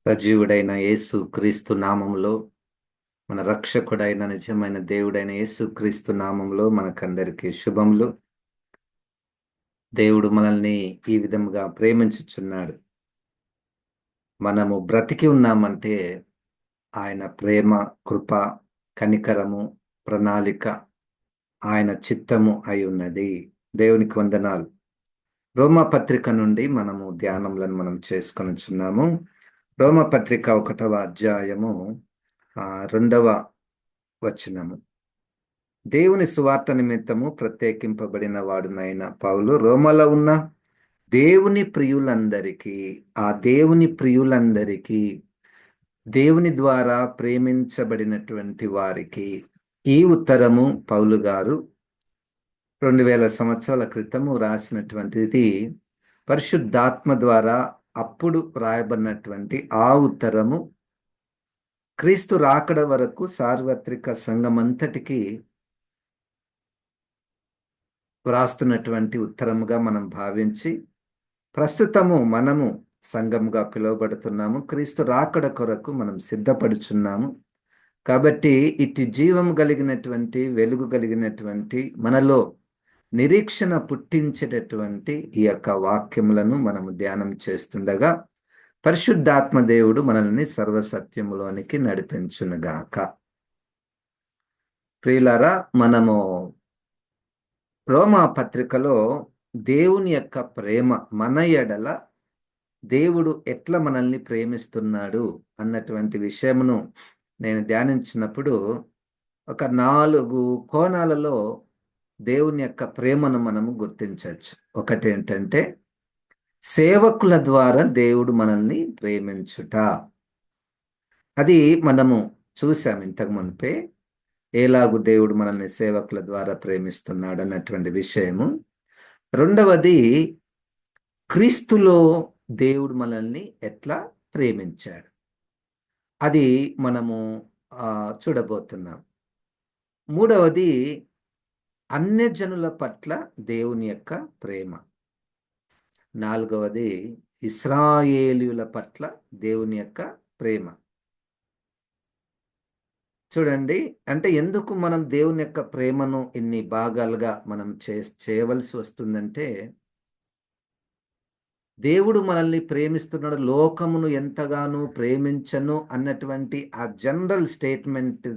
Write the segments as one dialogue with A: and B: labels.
A: సజీవుడైన యేసు క్రీస్తు నామంలో, మన రక్షకుడైన నిజమైన దేవుడైన యేసు క్రీస్తు నామంలో మనకందరికీ శుభములు. దేవుడు మనల్ని ఈ విధముగా ప్రేమించుచున్నాడు. మనము బ్రతికి ఉన్నామంటే ఆయన ప్రేమ, కృప, కనికరము, ప్రణాళిక, ఆయన చిత్తము అయి ఉన్నది. దేవునికి వందనాలు. రోమా పత్రిక నుండి మనము ధ్యానములను మనం చేసుకొనుచున్నాము. రోమా పత్రిక 1వ అధ్యాయము 2వ వచనము. దేవుని సువార్త నిమిత్తము ప్రత్యేకింపబడిన వాడునైన పౌలు రోమలో ఉన్న దేవుని ప్రియులందరికీ దేవుని ద్వారా ప్రేమించబడినటువంటి వారికి ఈ ఉత్తరము పౌలు గారు 2000 సంవత్సరాల క్రితము రాసినటువంటిది. పరిశుద్ధాత్మ ద్వారా అప్పుడు రాయబడినటువంటి ఆ ఉత్తరము క్రీస్తు రాకడ వరకు సార్వత్రిక సంఘమంతటికి వ్రాస్తున్నటువంటి ఉత్తరముగా మనం భావించి, ప్రస్తుతము మనము సంఘముగా పిలువబడుతున్నాము. క్రీస్తు రాకడ కొరకు మనం సిద్ధపడుచున్నాము. కాబట్టి ఇటు జీవము కలిగినటువంటి, వెలుగు కలిగినటువంటి, మనలో నిరీక్షణ పుట్టించేటటువంటి ఈ యొక్క వాక్యములను మనము ధ్యానం చేస్తుండగా పరిశుద్ధాత్మ దేవుడు మనల్ని సర్వసత్యములోనికి నడిపించునుగాక. ప్రియులారా, మనము రోమా పత్రికలో దేవుని యొక్క ప్రేమ, మన ఎడల దేవుడు ఎట్లా మనల్ని ప్రేమిస్తున్నాడు అన్నటువంటి విషయమును నేను ధ్యానించినప్పుడు ఒక 4 కోణాలలో దేవుని యొక్క ప్రేమను మనము గుర్తించవచ్చు. ఒకటి ఏంటంటే, సేవకుల ద్వారా దేవుడు మనల్ని ప్రేమించుట. అది మనము చూసాం ఇంతకు మునిపే, ఎలాగు దేవుడు మనల్ని సేవకుల ద్వారా ప్రేమిస్తున్నాడు అన్నటువంటి విషయము. రెండవది, క్రీస్తులో దేవుడు మనల్ని ఎట్లా ప్రేమించాడు, అది మనము చూడబోతున్నాం. మూడవది, అన్యజనుల పట్ల దేవుని యొక్క ప్రేమ. నాలుగవది, ఇశ్రాయేలీయుల పట్ల దేవుని యొక్క ప్రేమ. చూడండి, అంటే ఎందుకు మనం దేవుని యొక్క ప్రేమను ఇన్ని భాగాలుగా మనం చేయవలసి వస్తుందంటే, దేవుడు మనల్ని ప్రేమిస్తున్నాడు, లోకమును ఎంతగానో ప్రేమించను అన్నటువంటి ఆ జనరల్ స్టేట్మెంట్,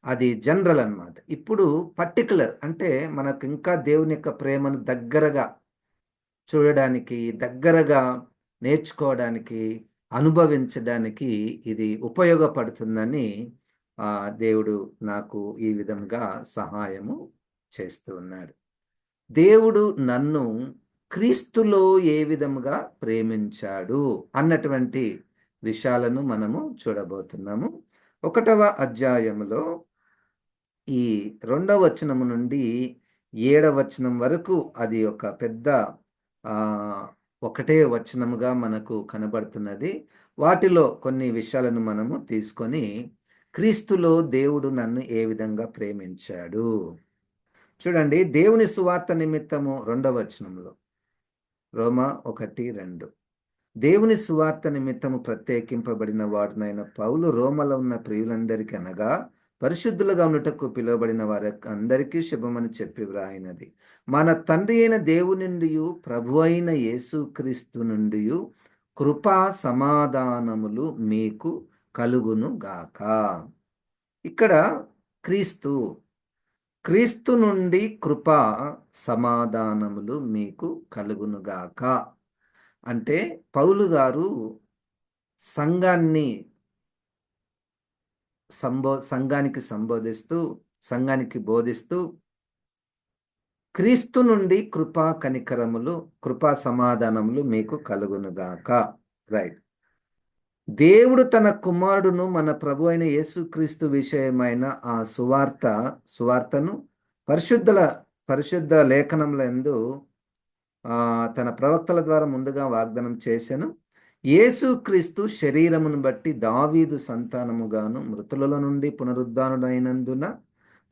A: అది జనరల్ అన్నమాట. ఇప్పుడు పర్టికులర్ అంటే మనకు ఇంకా దేవుని యొక్క ప్రేమను దగ్గరగా చూడడానికి, దగ్గరగా నేర్చుకోవడానికి, అనుభవించడానికి ఇది ఉపయోగపడుతుందని దేవుడు నాకు ఈ విధంగా సహాయము చేస్తూ ఉన్నాడు. దేవుడు నన్ను క్రీస్తులో ఏ విధముగా ప్రేమించాడు అన్నటువంటి విషయాలను మనము చూడబోతున్నాము. 1వ అధ్యాయములో ఈ 2వ వచనము నుండి 7వ వచనం వరకు అది ఒక పెద్ద ఒకటే వచనముగా మనకు కనబడుతున్నది. వాటిలో కొన్ని విషయాలను మనము తీసుకొని, క్రీస్తులో దేవుడు నన్ను ఏ విధంగా ప్రేమించాడు చూడండి. దేవుని సువార్త నిమిత్తము 2వ వచనంలో, రోమా 1:2, దేవుని సువార్త నిమిత్తము ప్రత్యేకింపబడిన వాడునైన పౌలు రోమలో ఉన్న ప్రియులందరికీ అనగా పరిశుద్ధులుగా ఉన్నటకు పిలువబడిన వారి అందరికీ శుభమని చెప్పి వ్రాయినది. మన తండ్రి అయిన దేవుని నుండి, ప్రభు అయిన యేసుక్రీస్తు నుండి కృపా సమాధానములు మీకు కలుగును గాక. ఇక్కడ క్రీస్తు నుండి కృపా సమాధానములు మీకు కలుగునుగాక అంటే, పౌలు గారు సంఘానికి సంబోధిస్తూ, సంఘానికి బోధిస్తూ, క్రీస్తు నుండి కృపా కనికరములు, కృపా సమాధానములు మీకు కలుగునుగాక. రైట్. దేవుడు తన కుమారుడును మన ప్రభు అయిన యేసుక్రీస్తు విషయమైన ఆ సువార్తను పరిశుద్ధ లేఖనములందు తన ప్రవక్తల ద్వారా ముందుగా వాగ్దానం చేసెను. యేసుక్రీస్తు శరీరమును బట్టి దావీదు సంతానముగాను, మృతుల నుండి పునరుద్ధానుడైనందున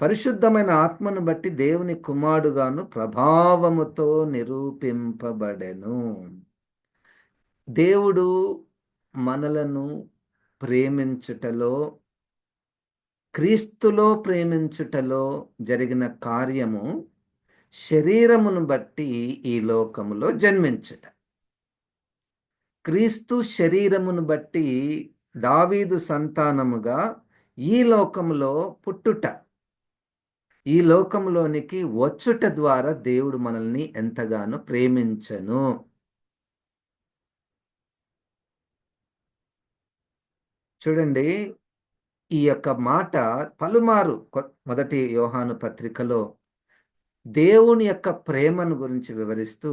A: పరిశుద్ధమైన ఆత్మను బట్టి దేవుని కుమారుడుగాను ప్రభావముతో నిరూపింపబడెను. దేవుడు మనలను ప్రేమించుటలో, క్రీస్తులో ప్రేమించుటలో జరిగిన కార్యము శరీరమును బట్టి ఈ లోకములో జన్మించుట. క్రీస్తు శరీరమును బట్టి దావీదు సంతానముగా ఈ లోకములో పుట్టుట. ఈ లోకంలోనికి వచ్చుట ద్వారా దేవుడు మనల్ని ఎంతగానో ప్రేమించెను. చూడండి, ఈ యొక్క మాట పలుమారు మొదటి యోహాను పత్రికలో దేవుని యొక్క ప్రేమను గురించి వివరిస్తూ,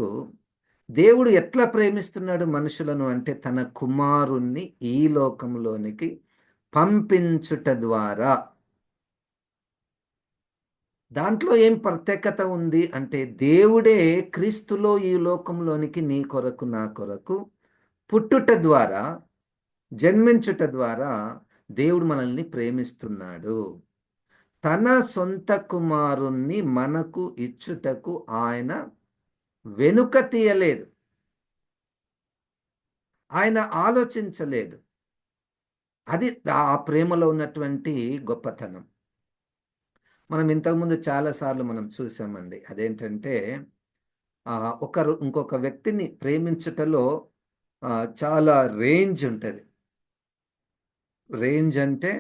A: దేవుడు ఎట్లా ప్రేమిస్తున్నాడు మనుషులను అంటే తన కుమారుణ్ణి ఈ లోకంలోనికి పంపించుట ద్వారా. దాంట్లో ఏం ప్రత్యేకత ఉంది అంటే దేవుడే క్రీస్తులో ఈ లోకంలోనికి నీ కొరకు నా కొరకు పుట్టుట ద్వారా, జన్మించుట ద్వారా దేవుడు మనల్ని ప్రేమిస్తున్నాడు. తన సొంత కుమారుణ్ణి మనకు ఇచ్చుటకు ఆయన వెనుక తీయలేదు, ఆయన ఆలోచించలేదు. అది ఆ ప్రేమలో ఉన్నటువంటి గొప్పతనం. మనం ఇంతకుముందు చాలాసార్లు మనం చూసామండి. అదేంటంటే ఒకరు ఇంకొక వ్యక్తిని ప్రేమించుటలో చాలా రేంజ్ ఉంటుంది. రేంజ్ అంటే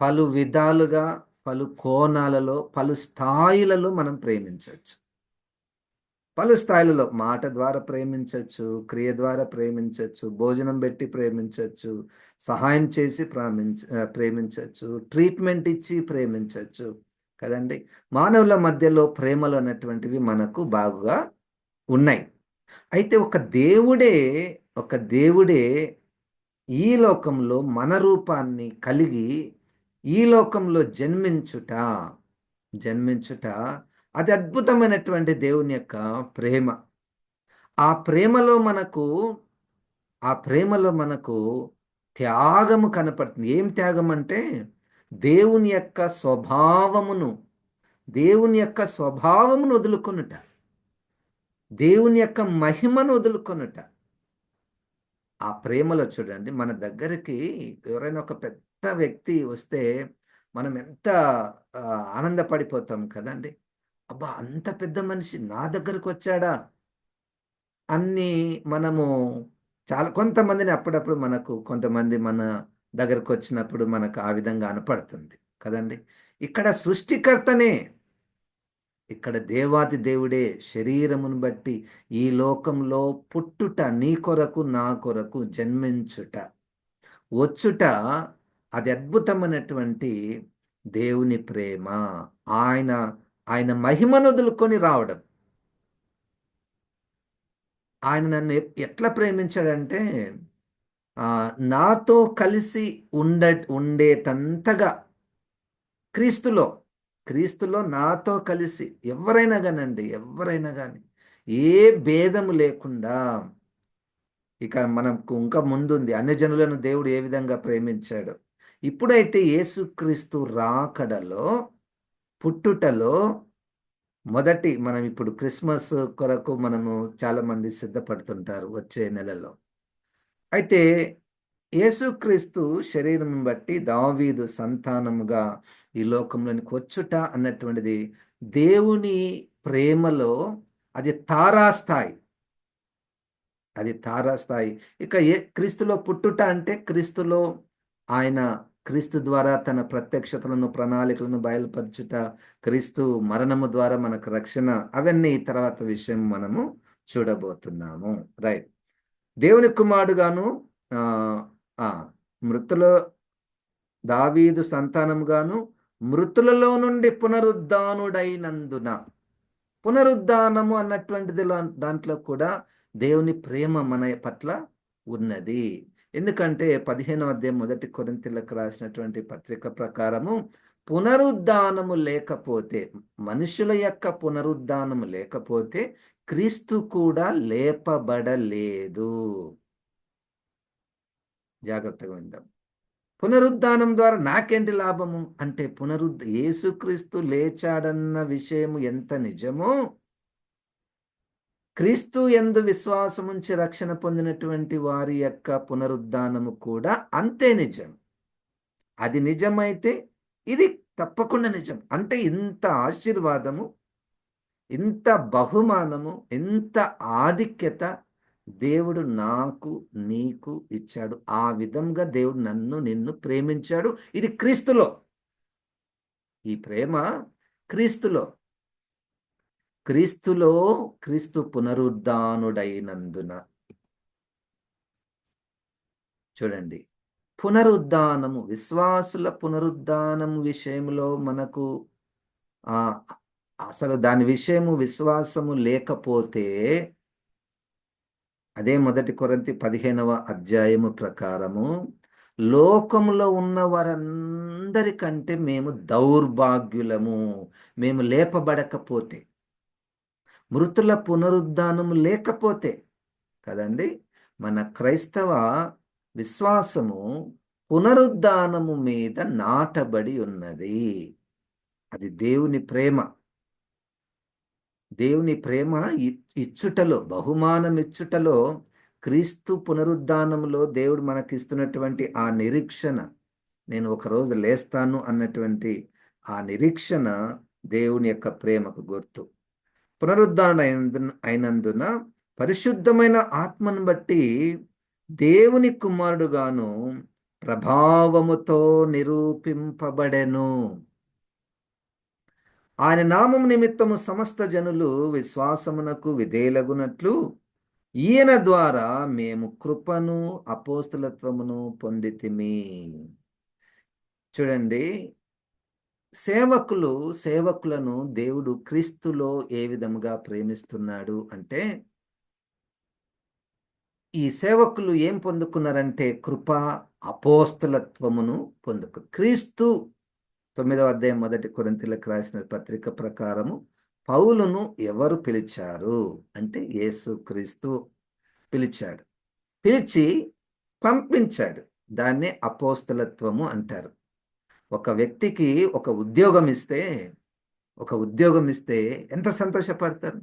A: పలు విధాలుగా, పలు కోణాలలో, పలు స్థాయిలలో మనం ప్రేమించవచ్చు. పలు స్థాయిలలో మాట ద్వారా ప్రేమించవచ్చు, క్రియ ద్వారా ప్రేమించవచ్చు, భోజనం పెట్టి ప్రేమించవచ్చు, సహాయం చేసి ప్రేమించవచ్చు, ట్రీట్మెంట్ ఇచ్చి ప్రేమించవచ్చు కదండి. మానవుల మధ్యలో ప్రేమలు అనేటువంటివి మనకు బాగా ఉన్నాయి. అయితే ఒక దేవుడే ఈ లోకంలో మన రూపాన్ని కలిగి ఈ లోకంలో జన్మించుట అది అద్భుతమైనటువంటి దేవుని యొక్క ప్రేమ. ఆ ప్రేమలో మనకు ఆ ప్రేమలో మనకు త్యాగము కనపడుతుంది. ఏం త్యాగం అంటే దేవుని యొక్క స్వభావమును వదులుకొనుట, దేవుని యొక్క మహిమను వదులుకొనుట. ఆ ప్రేమలో చూడండి, మన దగ్గరికి ఎవరైనా ఒక పెద్ద వ్యక్తి వస్తే మనం ఎంత ఆనందపడిపోతాం కదండి. అబ్బా, అంత పెద్ద మనిషి నా దగ్గరకు వచ్చాడా అన్ని మనము కొంతమందిని అప్పుడప్పుడు కొంతమంది మన దగ్గరకు వచ్చినప్పుడు మనకు ఆ విధంగా అనపడుతుంది కదండి. ఇక్కడ దేవాది దేవుడే శరీరమును బట్టి ఈ లోకంలో పుట్టుట, నీ కొరకు నా కొరకు జన్మించుట, వచ్చుట, అది అద్భుతమైనటువంటి దేవుని ప్రేమ. ఆయన మహిమను వదులుకొని రావడం. ఆయన నన్ను ఎట్లా ప్రేమించాడంటే నాతో కలిసి ఉండేటంతగా క్రీస్తులో నాతో కలిసి ఎవరైనా కానీ ఏ భేదము లేకుండా. ఇక మనకు ఇంకా ముందుంది అన్యజనులను దేవుడు ఏ విధంగా ప్రేమించాడు. ఇప్పుడైతే యేసుక్రీస్తు రాకడలో, పుట్టుటలో మనం ఇప్పుడు క్రిస్మస్ కొరకు మనము చాలామంది సిద్ధపడుతుంటారు వచ్చే నెలలో. అయితే యేసుక్రీస్తు శరీరం బట్టి దావీదు సంతానముగా ఈ లోకంలోనికి వచ్చుట అన్నటువంటిది దేవుని ప్రేమలో అది తారాస్థాయి. ఇక క్రీస్తులో పుట్టుట అంటే క్రీస్తు ద్వారా తన ప్రత్యక్షతలను, ప్రణాళికలను బయలుపరచుట, క్రీస్తు మరణము ద్వారా మనకు రక్షణ, అవన్నీ తర్వాత విషయం మనము చూడబోతున్నాము. రైట్. దేవుని కుమారుడుగాను మృతుల దావీదు సంతానముగాను మృతులలో నుండి పునరుద్ధానుడైనందున. పునరుద్ధానము అన్నటువంటిది దాంట్లో కూడా దేవుని ప్రేమ మన పట్ల ఉన్నది. ఎందుకంటే 15వ అధ్యాయం 1 కొరింథీయులకు రాసినటువంటి పత్రిక ప్రకారము పునరుద్ధానము లేకపోతే, మనుషుల యొక్క పునరుద్ధానము లేకపోతే క్రీస్తు కూడా లేపబడలేదు. జాగ్రత్తగా విందాం. పునరుద్ధానం ద్వారా నాకేంటి లాభము అంటే యేసుక్రీస్తు లేచాడన్న విషయము ఎంత నిజమో క్రీస్తు యందు విశ్వాసముంచి రక్షణ పొందినటువంటి వారి యొక్క పునరుద్ధానము కూడా అంతే నిజం. అది నిజమైతే ఇది తప్పకుండా నిజం. అంటే ఇంత ఆశీర్వాదము, ఇంత బహుమానము, ఇంత ఆధిక్యత దేవుడు నాకు, నీకు ఇచ్చాడు. ఆ విధంగా దేవుడు నన్ను, నిన్ను ప్రేమించాడు. ఇది క్రీస్తులో. ఈ ప్రేమ క్రీస్తులో. క్రీస్తులో క్రీస్తు పునరుద్ధానుడైనందున. చూడండి. పునరుద్ధానము, విశ్వాసుల పునరుద్ధానం విషయంలో మనకు ఆహ్, అసలు దాని విషయము విశ్వాసము లేకపోతే అదే 1 కొరింథీ 15వ అధ్యాయము ప్రకారము లోకములో ఉన్న వారందరికంటే మేము దౌర్భాగ్యులము. మేము లేపబడకపోతే, మృతుల పునరుద్ధానము లేకపోతే కదండి, మన క్రైస్తవ విశ్వాసము పునరుద్ధానము మీద నాటబడి ఉన్నది. అది దేవుని ప్రేమ. దేవుని ప్రేమ ఇచ్చుటలో, బహుమానం ఇచ్చుటలో, క్రీస్తు పునరుద్ధానములో దేవుడు మనకిస్తున్నటువంటి ఆ నిరీక్షణ, నేను ఒకరోజు లేస్తాను అన్నటువంటి ఆ నిరీక్షణ దేవుని యొక్క ప్రేమకు గుర్తు. పునరుద్ధారణ అయినందున పరిశుద్ధమైన ఆత్మను బట్టి దేవుని కుమారుడుగాను ప్రభావముతో నిరూపింపబడెను. ఆయన నామం నిమిత్తము సమస్త జనులు విశ్వాసమునకు విధేయులగునట్లు ఈయన ద్వారా మేము కృపను అపోస్తలత్వమును పొందితిమి. చూడండి, సేవకులను దేవుడు క్రీస్తులో ఏ విధముగా ప్రేమిస్తున్నాడు అంటే, ఈ సేవకులు ఏం పొందుకున్నారంటే కృప, అపోస్తలత్వమును క్రీస్తు 9వ అధ్యాయం 1 కొరింథీయులకు రాసిన పత్రిక ప్రకారము పౌలును ఎవరు పిలిచారు అంటే యేసుక్రీస్తు పిలిచాడు. పిలిచి పంపించాడు. దాన్నే అపోస్తలత్వము అంటారు. ఒక వ్యక్తికి ఒక ఉద్యోగం ఇస్తే ఎంత సంతోషపడతారు.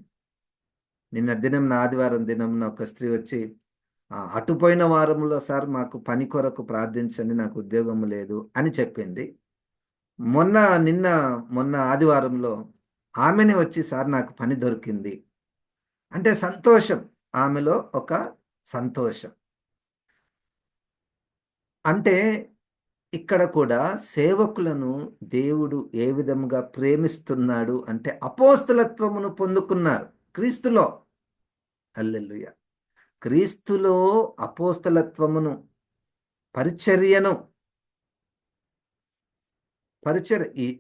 A: నిన్న దినం, ఆదివారం దినం ఒక స్త్రీ వచ్చి, అటుపోయిన వారంలో సార్ మాకు పని కొరకు ప్రార్థించండి, నాకు ఉద్యోగం లేదు అని చెప్పింది. మొన్న ఆదివారంలో ఆమెనే వచ్చి, సార్ నాకు పని దొరికింది అంటే సంతోషం. ఆమెలో ఒక సంతోషం. అంటే ఇక్కడ కూడా సేవకులను దేవుడు ఏ విధముగా ప్రేమిస్తున్నాడు అంటే అపోస్తలత్వమును పొందుకున్నారు క్రీస్తులో. హల్లెలూయా. క్రీస్తులో అపోస్తలత్వమును, పరిచర్యను,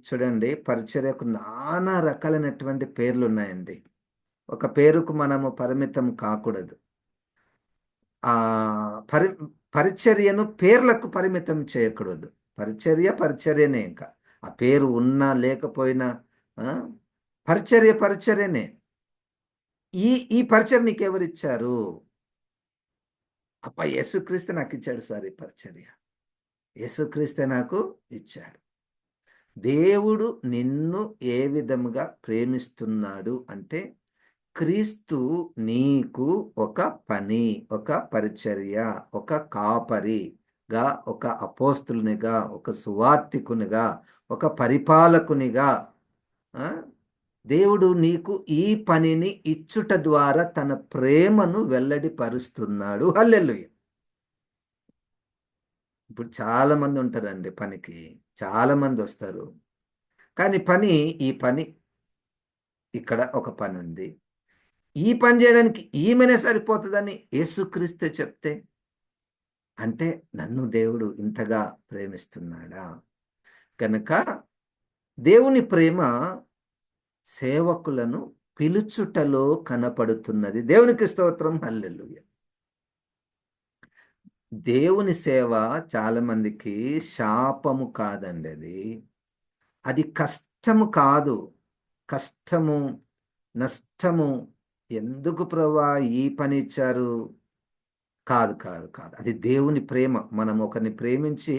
A: చూడండి, పరిచర్యకు నానా రకాలైనటువంటి పేర్లు ఉన్నాయండి. ఒక పేరుకు మనము పరిమితం కాకూడదు. పరిచర్యను పేర్లకు పరిమితం చేయకూడదు. పరిచర్యనే. ఇంకా ఆ పేరు ఉన్నా లేకపోయినా పరిచర్యనే. ఈ పరిచర్య నీకెవరిచ్చారు? యేసుక్రీస్తు నాకు ఇచ్చాడు సార్ ఈ పరిచర్య. యేసుక్రీస్తే నాకు ఇచ్చాడు. దేవుడు నిన్ను ఏ విధముగా ప్రేమిస్తున్నాడు అంటే, క్రీస్తు నీకు ఒక పని, ఒక పరిచర్య, ఒక కాపరిగా, ఒక అపోస్తులునిగా, ఒక సువార్తికునిగా, ఒక పరిపాలకునిగా దేవుడు నీకు ఈ పనిని ఇచ్చుట ద్వారా తన ప్రేమను వెల్లడిపరుస్తున్నాడు. హల్లెలూయా. ఇప్పుడు చాలా మంది ఉంటారండి పనికి. చాలా మంది వస్తారు. కానీ ఈ పని ఇక్కడ ఒక పని ఉంది. ఈ పని చేయడానికి ఈమెనే సరిపోతుందని యేసుక్రీస్తు చెప్తే, అంటే నన్ను దేవుడు ఇంతగా ప్రేమిస్తున్నాడా? కనుక దేవుని ప్రేమ సేవకులను పిలుచుటలో కనపడుతున్నది. దేవునికి స్తోత్రం. హల్లెలూయా. దేవుని సేవ చాలా మందికి శాపము కాదండి. అది కష్టము కాదు. కష్టము, నష్టము. ఎందుకు ప్రభువా ఈ పని ఇచ్చారు? కాదు. అది దేవుని ప్రేమ. మనం ఒకరిని ప్రేమించి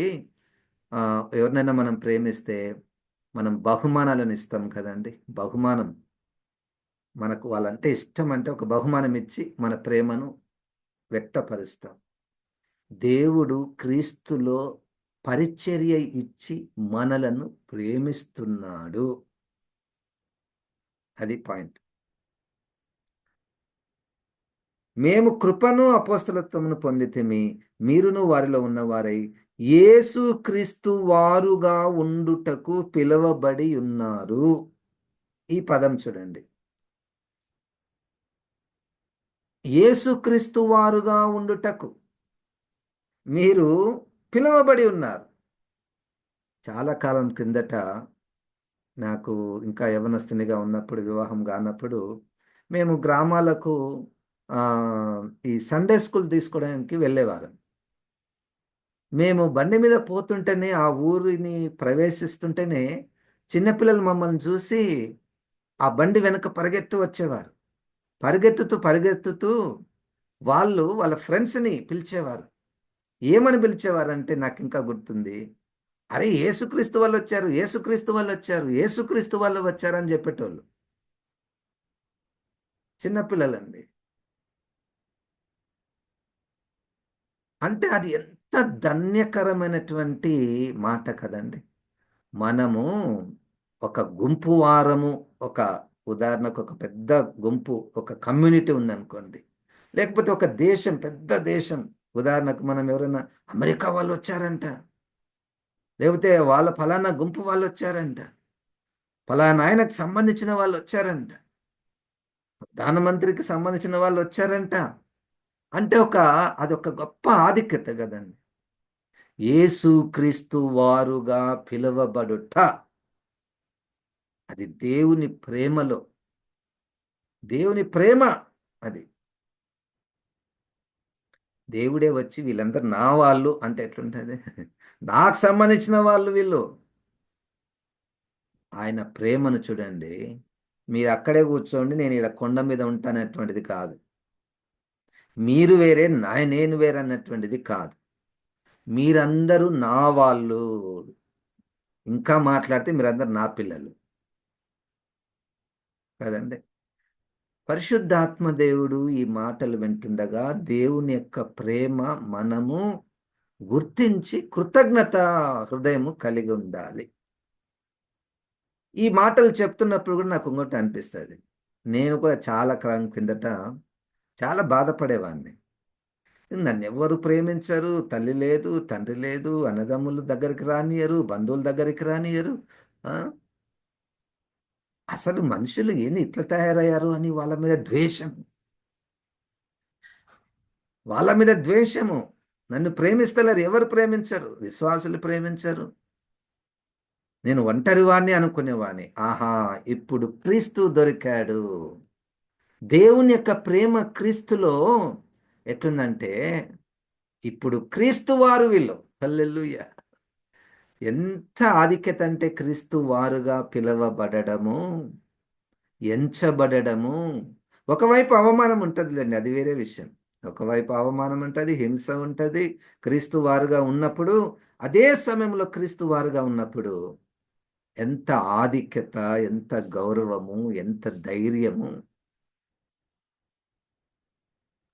A: ఎవరినైనా మనం ప్రేమిస్తే మనం బహుమానాలను ఇస్తాం కదండి. బహుమానం మనకు వాళ్ళంటే ఇష్టం అంటే ఒక బహుమానం ఇచ్చి మన ప్రేమను వ్యక్తపరుస్తాం. దేవుడు క్రీస్తులో పరిచర్య ఇచ్చి మనలను ప్రేమిస్తున్నాడు. అది పాయింట్. మేము కృపను అపోస్తలత్వమును పొందితిమి, మీరును వారిలో ఉన్నవారై యేసు క్రీస్తు వారుగా ఉండుటకు పిలువబడి ఉన్నారు. ఈ పదం చూడండి. యేసు క్రీస్తు వారుగా ఉండుటకు మీరు పిలువబడి ఉన్నారు. చాలా కాలం క్రిందట నాకు ఇంకా యవ్వనస్తునిగా ఉన్నప్పుడు, వివాహం కానప్పుడు మేము గ్రామాలకు ఈ సండే స్కూల్ తీసుకోవడానికి వెళ్ళేవారం. మేము బండి మీద పోతుంటేనే, ఆ ఊరిని ప్రవేశిస్తుంటేనే చిన్నపిల్లలు మమ్మల్ని చూసి ఆ బండి వెనక పరిగెత్తు వచ్చేవారు. పరిగెత్తుతూ, పరిగెత్తుతూ వాళ్ళు వాళ్ళ ఫ్రెండ్స్‌ని పిలిచేవారు. ఏమని పిలిచేవారంటే నాకింకా గుర్తుంది. "అరే! యేసుక్రీస్తు వాళ్ళొచ్చారు, యేసుక్రీస్తు వాళ్ళొచ్చారు, యేసుక్రీస్తు వాళ్ళు వచ్చారని" చెప్పేటోళ్ళు. చిన్న పిల్లలండి. అంటే అది ఎంత ధన్యకరమైనటువంటి మాట కదండీ! మనము ఒక గుంపు వారము, ఒక ఉదాహరణకు ఒక పెద్ద గుంపు, ఒక కమ్యూనిటీ ఉందనుకోండి. లేకపోతే ఒక దేశం, పెద్ద దేశం. ఉదాహరణకు మనం ఎవరైనా అమెరికా వాళ్ళొచ్చారంట. లేకపోతే వాళ్ళ ఫలానా గుంపు వాళ్ళొచ్చారంట. ఫలానా ఆయనకు సంబంధించిన వాళ్ళొచ్చారంట. ప్రధానమంత్రికి సంబంధించిన వాళ్ళొచ్చారంట. అంటే అదొక గొప్ప ఆధిక్యత గదండీ! యేసుక్రీస్తు వారుగా పిలువబడుట. అది దేవుని ప్రేమ అది. దేవుడే వచ్చి వీళ్ళందరూ నా వాళ్ళు అంటే ఎట్లుంటది? నాకు సంబంధించిన వాళ్ళు వీళ్ళు. ఆయన ప్రేమను చూడండి. మీరక్కడే కూర్చోండి, నేనీడ కొండ మీద ఉంటానటువంటిది కాదు. మీరు వేరే, నేను వేరే అన్నటువంటిది కాదు. మీరందరూ నా వాళ్ళు. ఇంకా మాట్లాడితే మీరందరూ నా పిల్లలు. కదండీ! పరిశుద్ధాత్మ దేవుడు ఈ మాటలు వింటుండగా దేవుని యొక్క ప్రేమ మనము గుర్తించి కృతజ్ఞత హృదయము కలిగి ఉండాలి. ఈ మాటలు చెప్తున్నప్పుడు కూడా నాకు ఇంకోటి అనిపిస్తది. నేను కూడా చాలా కాలం కిందట చాలా బాధపడేవాడిని. నన్నెవ్వరు ప్రేమించరు. తల్లి లేదు, తండ్రి లేదు, అన్నదమ్ములు దగ్గరికి రానియ్యరు, బంధువుల దగ్గరికి రానియ్యరు. ఆ! అసలు మనుషులు ఏంది ఇట్లా తయారయ్యారు అని వాళ్ళ మీద ద్వేషము. నన్ను ప్రేమిస్తలేరు. ఎవరు ప్రేమించరు. విశ్వాసులు ప్రేమించరు. నేను ఒంటరివాడిని అనుకునేవాడిని. ఆహా! ఇప్పుడు క్రీస్తు దొరికాడు. దేవుని యొక్క ప్రేమ క్రీస్తులో ఎట్లుందంటే, ఇప్పుడు క్రీస్తు వారు వీళ్ళు. హల్లెలూయా! ఎంత ఆధిక్యత అంటే క్రీస్తు వారుగా పిలవబడడము, ఎంచబడడము. ఒకవైపు అవమానం ఉంటదిలెండి. అది వేరే విషయం. ఒకవైపు అవమానం ఉంటది, హింస ఉంటది. క్రీస్తు వారుగా ఉన్నప్పుడు, అదే సమయంలో క్రీస్తు వారుగా ఉన్నప్పుడు ఎంత ఆధిక్యత, ఎంత గౌరవము, ఎంత ధైర్యము.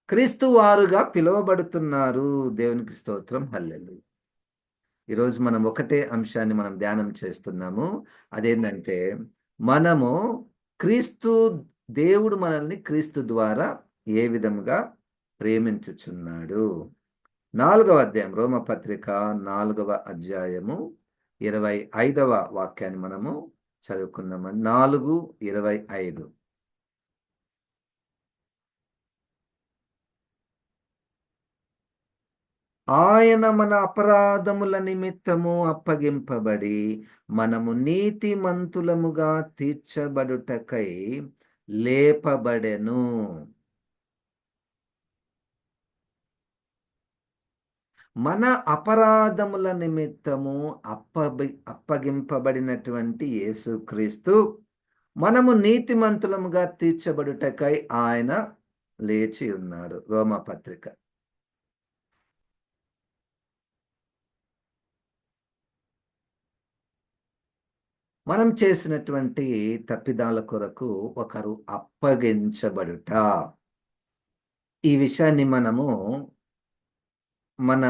A: క్రీస్తు వారుగా పిలువబడుతున్నారు. దేవునికి స్తోత్రం. హల్లెలూయా! ఈరోజు మనం ఒకటే అంశాన్ని మనం ధ్యానం చేస్తున్నాము. అదేంటంటే, మనము క్రీస్తు దేవుడు మనల్ని క్రీస్తు ద్వారా ఏ విధముగా ప్రేమించుచున్నాడు. 4వ అధ్యాయం రోమపత్రిక 4వ అధ్యాయము 25వ వాక్యాన్ని మనము చదువుకుందామండి. 4:25. ఆయన మన అపరాధముల నిమిత్తము అప్పగింపబడి, మనము నీతిమంతులముగా తీర్చబడుటకై లేపబడెను. మన అపరాధముల నిమిత్తము అప్పగింపబడినటువంటి యేసుక్రీస్తు, మనము నీతిమంతులముగా తీర్చబడుటకై ఆయన లేచి ఉన్నాడు. రోమాపత్రిక. మనం చేసినటువంటి తప్పిదాల కొరకు ఒకరు అప్పగించబడుట. ఈ విషయాన్ని మనము మన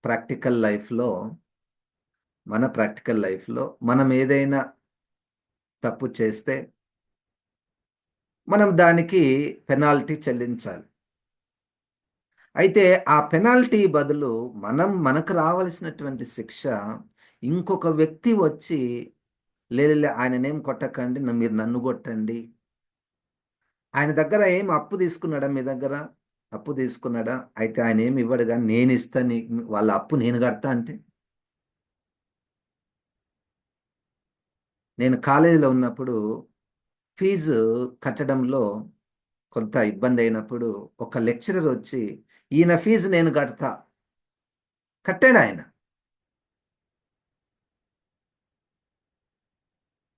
A: ప్రాక్టికల్ లైఫ్‌లో మనం ఏదైనా తప్పు చేస్తే మనం దానికి పెనాల్టీ చెల్లించాలి. అయితే ఆ పెనాల్టీ బదులు మనకు రావాల్సినటువంటి శిక్ష ఇంకొక వ్యక్తి వచ్చి లే ఆయననేం కొట్టకండి. మీరు నన్ను కొట్టండి. ఆయన దగ్గర ఏం అప్పు తీసుకున్నాడా మీ దగ్గర? అప్పు తీసుకున్నాడా? అయితే ఆయనేమి ఇవ్వడు గానీ నేనిస్తా వాళ్ళ అప్పు నేను కడతా అంటే? నేను కాలేజీలో ఉన్నప్పుడు ఫీజు కట్టడంలో కొంత ఇబ్బందయినప్పుడు ఒక లెక్చరర్ వచ్చి, "ఈయన ఫీజు నేను కడతా." కట్టాడాయన.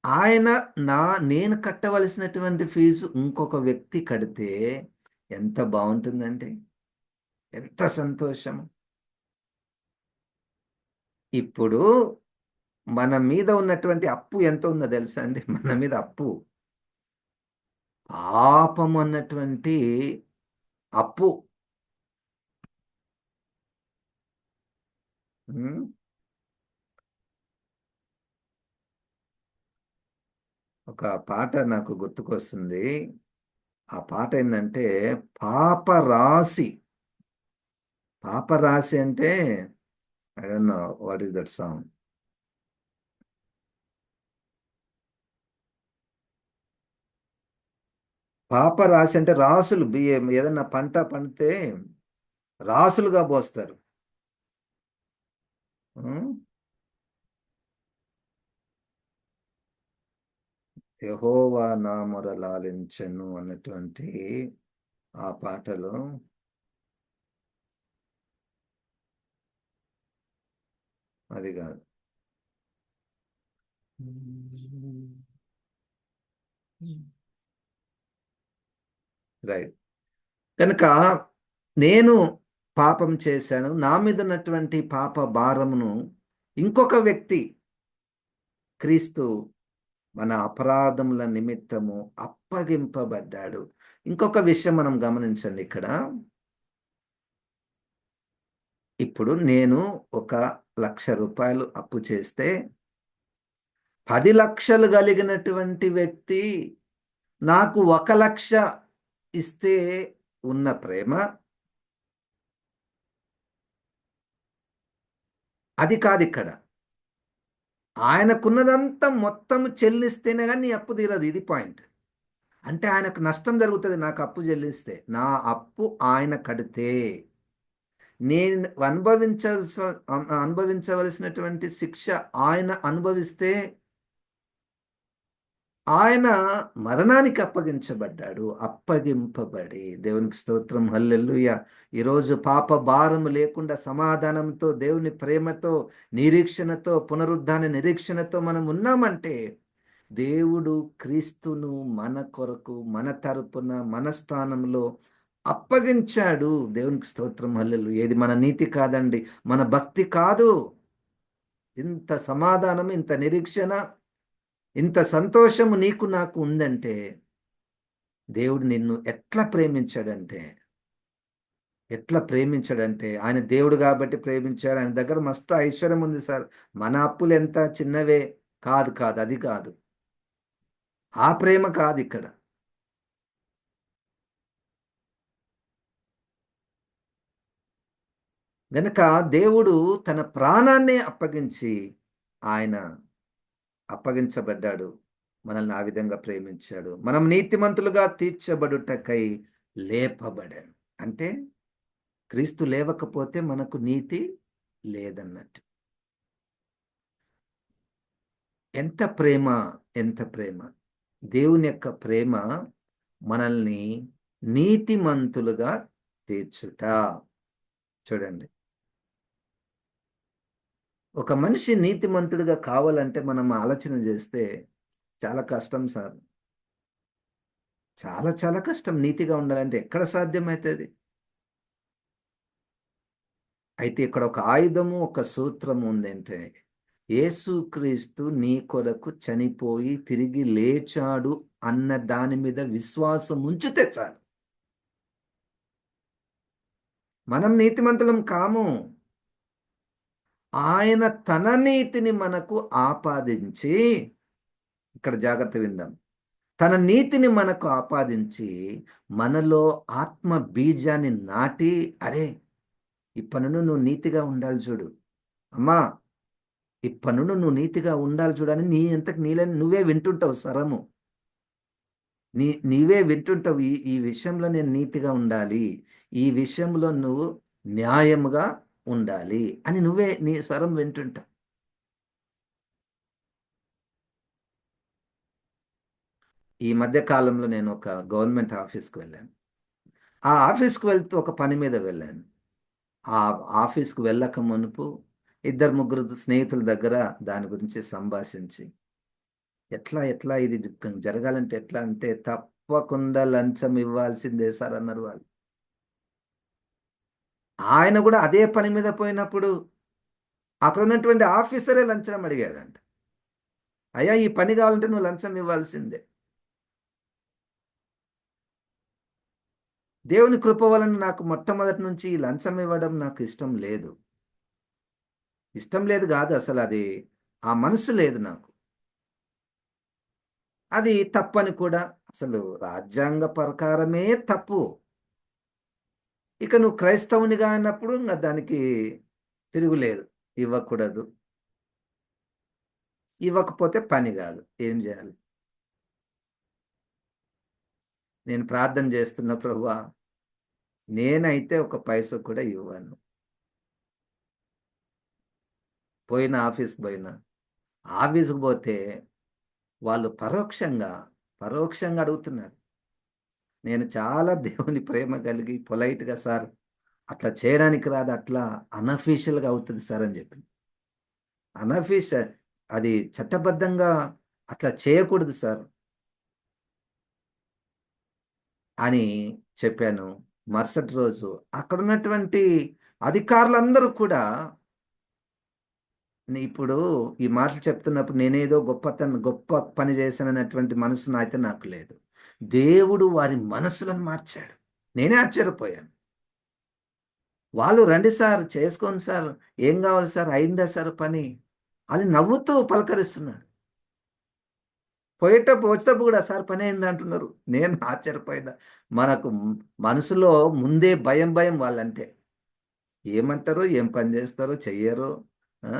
A: ఆయన నా నేను కట్టవలసినటువంటి ఫీజు ఇంకొక వ్యక్తి కడితే ఎంత బావుంటుందండి. ఎంత సంతోషం. ఇప్పుడు మన మీద ఉన్నటువంటి అప్పు ఎంత ఉందో తెలుసా అండి? మన మీద అప్పు పాపం అన్నటువంటి అప్పు. హ్మ్. ఒక పాట నాకు గుర్తుకొస్తుంది. ఆ పాట ఏందంటే, పాపరాశి. పాపరాశి అంటే I don't know what is that song. పాపరాశి అంటే రాసులు బియ్యం ఏదన్నా పంట పండితే రాసులుగా పోస్తారు. హ్మ్. యెహోవా నా మొరలాలించెను అన్నటువంటి ఆ పాటలో అది గాదు. రైట్. కనుక నేను పాపం చేశాను. నా మీదున్నటువంటి పాప భారమును ఇంకొక వ్యక్తి క్రీస్తు మన అపరాధముల నిమిత్తము అప్పగింపబడ్డాడు. ఇంకొక విషయం మనం గమనించండి ఇక్కడ. ఇప్పుడు నేను ఒక రూ. 1,00,000 అప్పు చేస్తే 10,00,000 కలిగినటువంటి వ్యక్తి నాకు 1,00,000 ఇస్తే ఉన్న ప్రేమ అది కాదిక్కడ. ఆయనకున్నదంతా మొత్తం చెల్లిస్తేనే గాని నీ అప్పు తీరదు. ఇది పాయింట్. అంటే ఆయనకు నష్టం జరుగుతది నాకు అప్పు చెల్లిస్తే. నా అప్పు ఆయన కడితే, నేను అనుభవించవలసినటువంటి శిక్ష ఆయన అనుభవిస్తే, ఆయన మరణానికి అప్పగించబడ్డాడు. అప్పగింపబడి దేవునికి స్తోత్రం హల్లెలూయా! ఈరోజు పాప భారం లేకుండా సమాధానంతో, దేవుని ప్రేమతో, నిరీక్షణతో, పునరుద్ధాన నిరీక్షణతో మనం ఉన్నామంటే దేవుడు క్రీస్తును మన కొరకు, మన తరపున, మన స్థానంలో అప్పగించాడు. దేవునికి స్తోత్రం హల్లెలూయా! ఇది మన నీతి కాదండి. మన భక్తి కాదు. ఇంత సమాధానం, ఇంత నిరీక్షణ, ఇంత సంతోషము నీకు నాకు ఉందంటే, దేవుడు నిన్ను ఎట్లా ప్రేమించాడంటే, ఆయన దేవుడు గాబట్టి ప్రేమించాడు. ఆయన దగ్గర మస్తు ఐశ్వర్యం ఉంది సార్. మన అప్పులెంత చిన్నవే. కాదు, కాదు. అది కాదు. ఆ ప్రేమ కాదిక్కడ. గనక దేవుడు తన ప్రాణాన్నే అప్పగించి ఆయన అప్పగించబడ్డాడు. మనల్ని ఆ విధంగా ప్రేమించాడు. మనం నీతిమంతులుగా తీర్చబడుటకై లేపబడాను. అంటే క్రీస్తు లేవకపోతే మనకు నీతి లేదన్నట్టు. ఎంత ప్రేమ, ఎంత ప్రేమ. దేవుని యొక్క ప్రేమ మనల్ని నీతిమంతులుగా తీర్చుట. చూడండి. ఒక మనిషి నీతిమంతుడిగా కావాలంటే మనం ఆలోచన చేస్తే చాలా కష్టం సార్. చాలా చాలా కష్టం నీతిగా ఉండాలంటే ఎక్కడ సాధ్యమైతది? అయితే ఇక్కడ ఒక ఆయుధము, ఒక సూత్రము ఉందంటే యేసుక్రీస్తు నీ కొరకు చనిపోయి తిరిగి లేచాడు అన్న దాని మీద విశ్వాసం ఉంచితే చాలు. మనం నీతిమంతులం కాము. ఆయన తన నీతిని మనకు ఆపాదించి, ఇక్కడ జాగ్రత్త విందాం. తన నీతిని మనకు ఆపాదించి, మనలో ఆత్మ బీజాన్ని నాటి, అరే! ఇప్పటి నుండి నువ్వు నీతిగా ఉండాలి చూడు. అమ్మా! ఇప్పటి నుండి నువ్వు నీతిగా ఉండాలి చూడు అని నీ అంతకు నువ్వే వింటుంటావు స్వరము. నీవే వింటుంటావు. ఈ ఈ విషయంలో నేను నీతిగా ఉండాలి. ఈ విషయంలో నువ్వు న్యాయముగా ఉండాలి అని నువ్వే నీ స్వరం వింటుంటావు. ఈ మధ్య కాలంలో నేను ఒక గవర్నమెంట్ ఆఫీస్‌కి వెళ్ళాను. ఆ ఆఫీస్‌కి వెళ్తూ ఒక పని మీద వెళ్ళాను. ఆ ఆఫీస్‌కి వెళ్ళక మునుపు ఇద్దరు, ముగ్గురు స్నేహితుల దగ్గర దాని గురించి సంభాషించి, ఎట్లా ఇది జరగాలంటే ఎట్లా అంటే, తప్పకుండా లంచం ఇవ్వాల్సిందే సార్ అన్నారు వాళ్ళు. ఆయన గూడా అదే పని మీద పోయినప్పుడు అక్కడ ఉన్నటువంటి ఆఫీసరే లంచం అడిగాడంట. అయ్యా! ఈ పని కావాలంటే నువ్వు లంచం ఇవ్వాల్సిందే. దేవుని కృప వలన నాకు మొట్టమొదటి నుంచి ఈ లంచం ఇవ్వడం నాకు ఇష్టం లేదు. ఇష్టం లేదు గాదు అసలది. ఆ మనస్సు లేదు నాకు. అది తప్పని కూడా అసలు రాజ్యాంగ ప్రకారమే తప్పు. ఇక నువ్వు క్రైస్తవునిగా అన్నప్పుడు ఇంగ దానికి తిరుగులేదు. ఇవ్వకూడదు. ఇవ్వకపోతే పని గాదు. ఏం జేయాలి? నేను ప్రార్థన జేస్తున్న ప్రభువా, నేనైతే ఒక పైసా కూడా ఇవ్వను. ఆఫీస్‌కి బోయినా. ఆఫీస్‌కి బోతే వాళ్ళు పరోక్షంగా అడుగుతున్నారు. నేను చాలా దేవుని ప్రేమ కలిగి పొలైట్‌గా సార్ అట్లా చేయడానికి రాదు. అట్లా అనఫీషియల్‌గా అవుతది సార్ అని జెప్పాను. అనఫీష అది చట్టబద్ధంగా అట్లా చేయకూడదు సార్ అని చెప్పాను. మరుసటి రోజు అక్కడున్నటువంటి అధికారులందరూ కూడా ఇప్పుడు ఈ మాటలు చెప్తున్నప్పుడు నేనేదో గొప్ప పని చేశానన్నటువంటి మనసు అయితే నాకు లేదు. దేవుడు వారి మనసులను మార్చాడు. నేనే ఆశ్చర్యపోయాను. వాళ్ళు రండి సార్, చేసుకోండి సార్, ఏం గావాలి సార్, అయిందా సార్ పని? అని నవ్వుతూ పలకరిస్తున్నారు. వచ్చేటప్పుడు గూడా సార్ పనయిందా అంటున్నారు. నేను ఆశ్చర్యపోయినా. మనకు మనసులో ముందే భయం వాళ్ళంటే. ఏమంటారో, ఏం పని జేస్తారో, చెయ్యరో, ఆ!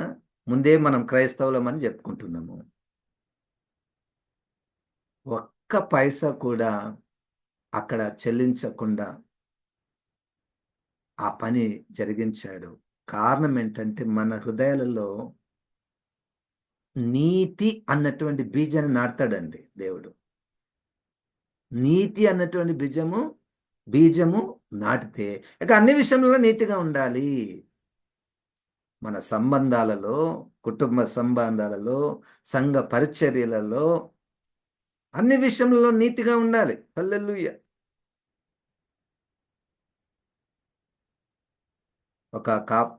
A: ముందే మనం క్రైస్తవులమని జెప్పుకుంటున్నాము. ఒక్క పైసా కూడా అక్కడ చెల్లించకుండా ఆ పని జరిగించాడు. కారణం ఏంటంటే, మన హృదయాలలో నీతి అన్నటువంటి బీజాన్ని నాటుతాడండి దేవుడు. నీతి అన్నటువంటి బీజము నాటితే ఇక అన్ని విషయంలో నీతిగా ఉండాలి. మన సంబంధాలలో, కుటుంబ సంబంధాలలో, సంఘ పరిచర్యలలో అన్ని విషయంలో నీతిగా ఉండాలి. హల్లెలూయా!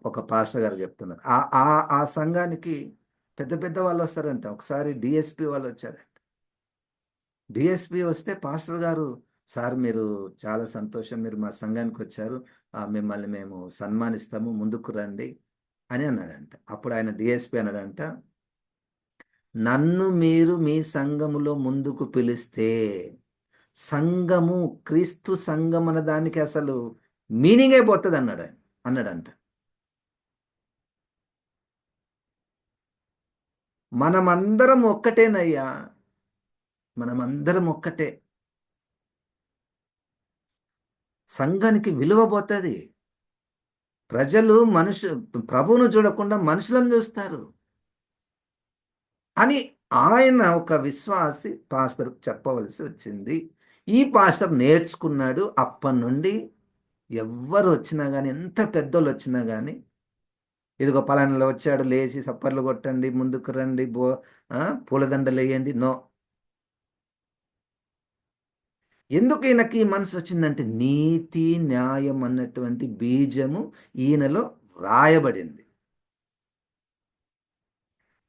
A: ఒక పాస్టర్ గారు చెప్తున్నారు. ఆ సంఘానికి పెద్ద వాళ్ళొస్తారంట. ఒకసారి డీఎస్‌పీ వాళ్ళొచ్చారంట. డీఎస్‌పీ వస్తే పాస్టర్ గారు, "సార్ మీరు చాలా సంతోషం. మీరు మా సంఘానికొచ్చారు. మిమ్మల్ని మేము సన్మానిస్తాము. ముందుకు రండి" అని అన్నాడంట. అప్పుడు ఆయన డీఎస్‌పీ అన్నాడంట, "నన్ను మీరు మీ సంఘములో ముందుకు పిలిస్తే, సంఘము క్రీస్తు సంఘం అన్న దానికి అసలు మీనింగే అన్నాడంట. మనమందరం ఒక్కటేనయ్యా. మనమందరం ఒక్కటే. సంఘానికి విలువ పోతది. ప్రజలు ప్రభువును చూడకుండా మనుషులను చూస్తారు అని ఆయన ఒక విశ్వాసి పాస్టర్‌కి చెప్పవలసి వచ్చింది. ఈ పాస్టర్ నేర్చుకున్నాడు. అప్పటినుండి ఎవ్వరొచ్చినా గాని, ఎంత పెద్దోళ్ళొచ్చినా గాని, ఇదిగో పలానాలో వచ్చాడు లేచి సప్పర్లు కొట్టండి, ముందుకు రండి, పూలదండలెయ్యండి. నో. ఎందుకు ఈయనకి ఈ మనసొచ్చిందంటే, నీతి, న్యాయం అన్నటువంటి బీజము ఈయనలో వ్రాయబడింది.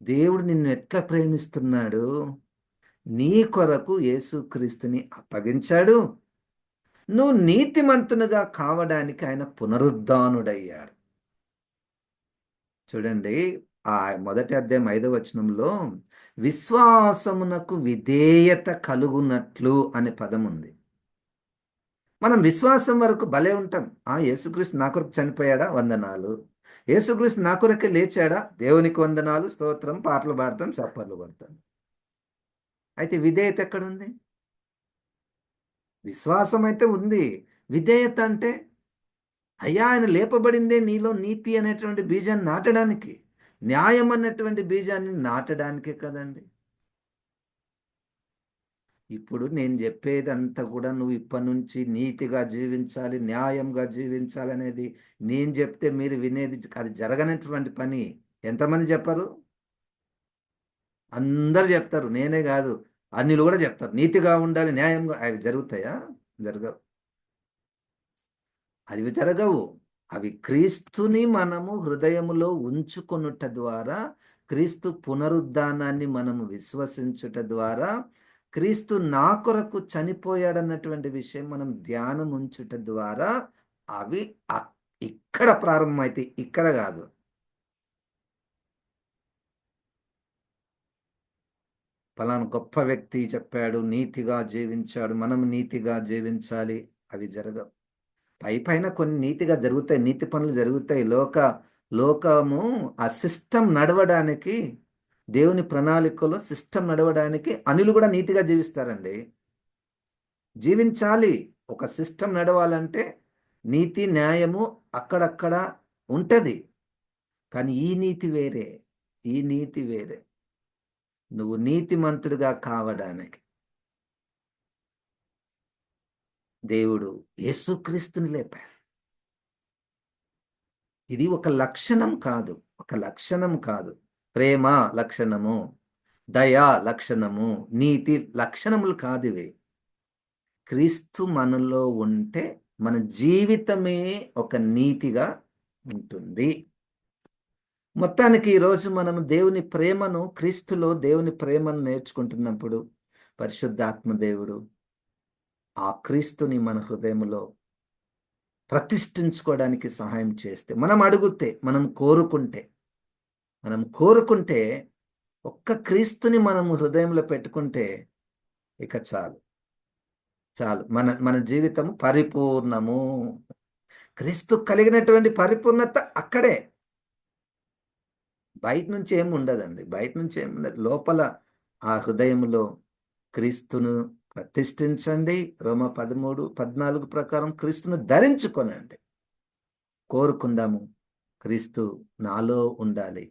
A: దేవుడు నిన్ను ఎట్లా ప్రేమిస్తున్నాడు? నీ కొరకు యేసుక్రీస్తుని అప్పగించాడు. నువ్వు నీతిమంతునిగా కావడానికి ఆయన పునరుద్ధానుడయ్యాడు. చూడండి, ఆ మొదటి అధ్యాయం 5వ వచనంలో విశ్వాసమునకు విధేయత కలుగునట్లు అనే పదం ఉంది. మనం విశ్వాసం వరకు భలే ఉంటాం. యేసుక్రీస్తు నా కొరకు చనిపోయాడా? వందనాలు. యేసుక్రీస్తు నా కొరకే లేచాడా? దేవునికి వందనాలు, స్తోత్రం, పాటలు పాడతాం, చప్పట్లు కొడతాం. అయితే విధేయత ఎక్కడుంది? విశ్వాసం అయితే ఉంది. విధేయత అంటే, అయ్యా ఆయన లేపబడిందే నీలో నీతి అనేటువంటి బీజాన్ని నాటడానికి. న్యాయం అన్నటువంటి బీజాన్ని నాటడానికే కదండీ! ఇప్పుడు నేను జెప్పేదంతా గూడా నువ్వు ఇప్పటినుంచి నీతిగా జీవించాలి, న్యాయంగా జీవించాలనేది నేను జెప్తే మీరు వినేది అది జరగనటువంటి పని. ఎంతమంది జెప్పరు? అందరూ జెప్తారు. నేనే గాదు. అన్యులు గూడా జెప్తారు. నీతిగా ఉండాలి, న్యాయంగా అవి జరుగుతాయా? జరగవు. అవి జరగవు. అవి క్రీస్తుని మనము హృదయములో ఉంచుకొనుట ద్వారా, క్రీస్తు పునరుద్ధానాన్ని మనము విశ్వసించుట ద్వారా, క్రీస్తు నా కొరకు చనిపోయాడన్నటువంటి విషయం మనం ధ్యానం ఉంచుట ద్వారా అవి అక్ ఇక్కడ ప్రారంభమైతాయి. ఇక్కడ గాదు. పలానా గొప్ప వ్యక్తి చెప్పాడు, నీతిగా జీవించాడు, మనం నీతిగా జీవించాలి. అవి జరగవు. పైపైన కొన్ని నీతిగా జరుగుతాయి. నీతి పనులు జరుగుతాయి. లోకము ఆ సిస్టమ్ నడవడానికి, దేవుని ప్రణాళికలో సిస్టమ్ నడవడానికి అన్యులు గూడా నీతిగా జీవిస్తారండి. జీవించాలి. ఒక సిస్టమ్ నడవాలంటే నీతి, న్యాయము అక్కడక్కడ ఉంటది. కానీ ఈ నీతి వేరే. ఈ నీతి వేరే. నువ్వు నీతిమంతుడిగా కావడానికి దేవుడు యేసుక్రీస్తుని లేపాడు. ఇది ఒక లక్షణం కాదు. ఒక లక్షణం కాదు. ప్రేమ లక్షణము, దయ లక్షణము, నీతి లక్షణములు కాదివి. క్రీస్తు మనలో ఉంటే మన జీవితమే ఒక నీతిగా ఉంటుంది. మొత్తానికి ఈరోజు మనం దేవుని ప్రేమను, క్రీస్తులో దేవుని ప్రేమను నేర్చుకుంటున్నప్పుడు పరిశుద్ధాత్మ దేవుడు ఆ క్రీస్తుని మన హృదయములో ప్రతిష్ఠించుకోవడానికి సహాయం చేస్తే, మనం అడుగుతే, మనం కోరుకుంటే ఒక్క క్రీస్తుని మనం హృదయంలో పెట్టుకుంటే ఇక చాలు. చాలు. మన మన జీవితం పరిపూర్ణము. క్రీస్తు కలిగినటువంటి పరిపూర్ణత అక్కడే. బయట నుంచి ఏమి ఉండదండి. బయట నుంచి ఏముండదు. లోపల ఆ హృదయములో క్రీస్తును ప్రతిష్ఠించండి. రోమ 13, 14 ప్రకారం క్రీస్తును ధరించుకొనండి. కోరుకుందాము. క్రీస్తు నాలో ఉండాలి.